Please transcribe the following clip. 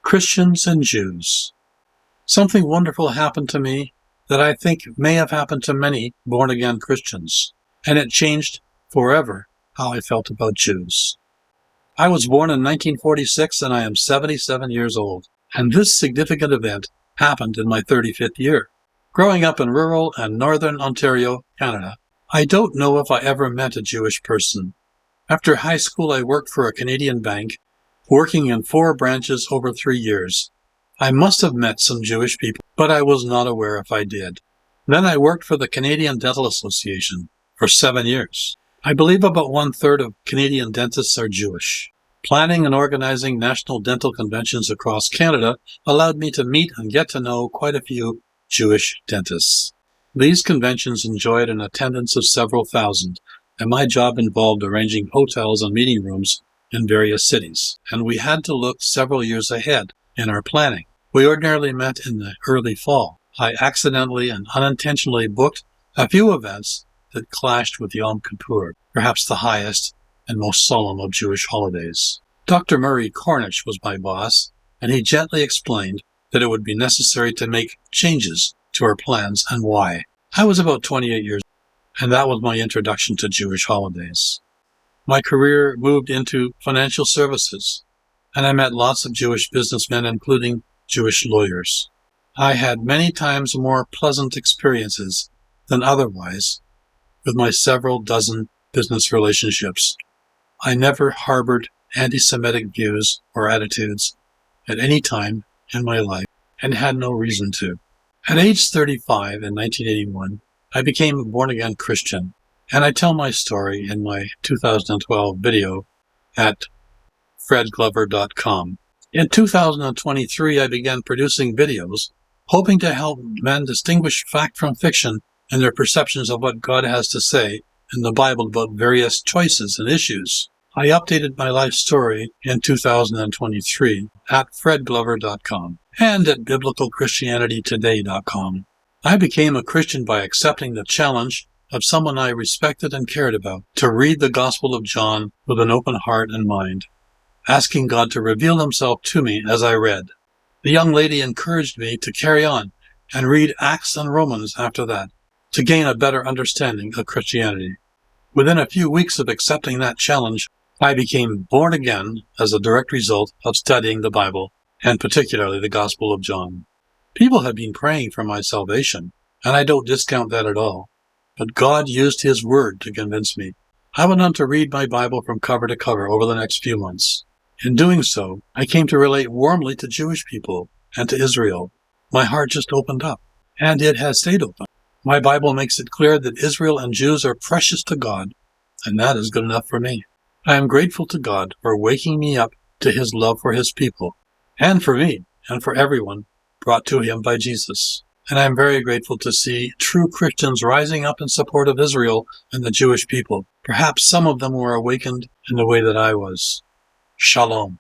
Christians and Jews. Something wonderful happened to me that I think may have happened to many born-again Christians, and it changed forever how I felt about Jews. I was born in 1946 and I am 77 years old, and this significant event happened in my 35th year. Growing up in rural and northern Ontario, Canada, I don't know if I ever met a Jewish person. After high school, I worked for a Canadian bank, working in 4 branches over 3 years. I must have met some Jewish people, but I was not aware if I did. Then I worked for the Canadian Dental Association for 7 years. I believe about 1/3 of Canadian dentists are Jewish. Planning and organizing national dental conventions across Canada allowed me to meet and get to know quite a few Jewish dentists. These conventions enjoyed an attendance of several thousand, and my job involved arranging hotels and meeting rooms in various cities, and we had to look several years ahead in our planning. We ordinarily met in the early fall. I accidentally and unintentionally booked a few events that clashed with Yom Kippur, perhaps the highest and most solemn of Jewish holidays. Dr. Murray Cornish was my boss, and he gently explained that it would be necessary to make changes to our plans and why. I was about 28 years old, and that was my introduction to Jewish holidays. My career moved into financial services, and I met lots of Jewish businessmen, including Jewish lawyers. I had many times more pleasant experiences than otherwise with my several dozen business relationships. I never harbored anti-Semitic views or attitudes at any time in my life and had no reason to. At age 35 in 1981, I became a born-again Christian, and I tell my story in my 2012 video at fredglover.com. In 2023, I began producing videos, hoping to help men distinguish fact from fiction in their perceptions of what God has to say in the Bible about various choices and issues. I updated my life story in 2023 at fredglover.com and at biblicalchristianitytoday.com. I became a Christian by accepting the challenge of someone I respected and cared about to read the Gospel of John with an open heart and mind, asking God to reveal himself to me as I read. The young lady encouraged me to carry on and read Acts and Romans after that, to gain a better understanding of Christianity. Within a few weeks of accepting that challenge, I became born again as a direct result of studying the Bible, and particularly the Gospel of John. People have been praying for my salvation, and I don't discount that at all. But God used his word to convince me. I went on to read my Bible from cover to cover over the next few months. In doing so, I came to relate warmly to Jewish people and to Israel. My heart just opened up, and it has stayed open. My Bible makes it clear that Israel and Jews are precious to God, and that is good enough for me. I am grateful to God for waking me up to his love for his people, and for me, and for everyone brought to him by Jesus. And I am very grateful to see true Christians rising up in support of Israel and the Jewish people. Perhaps some of them were awakened in the way that I was. Shalom.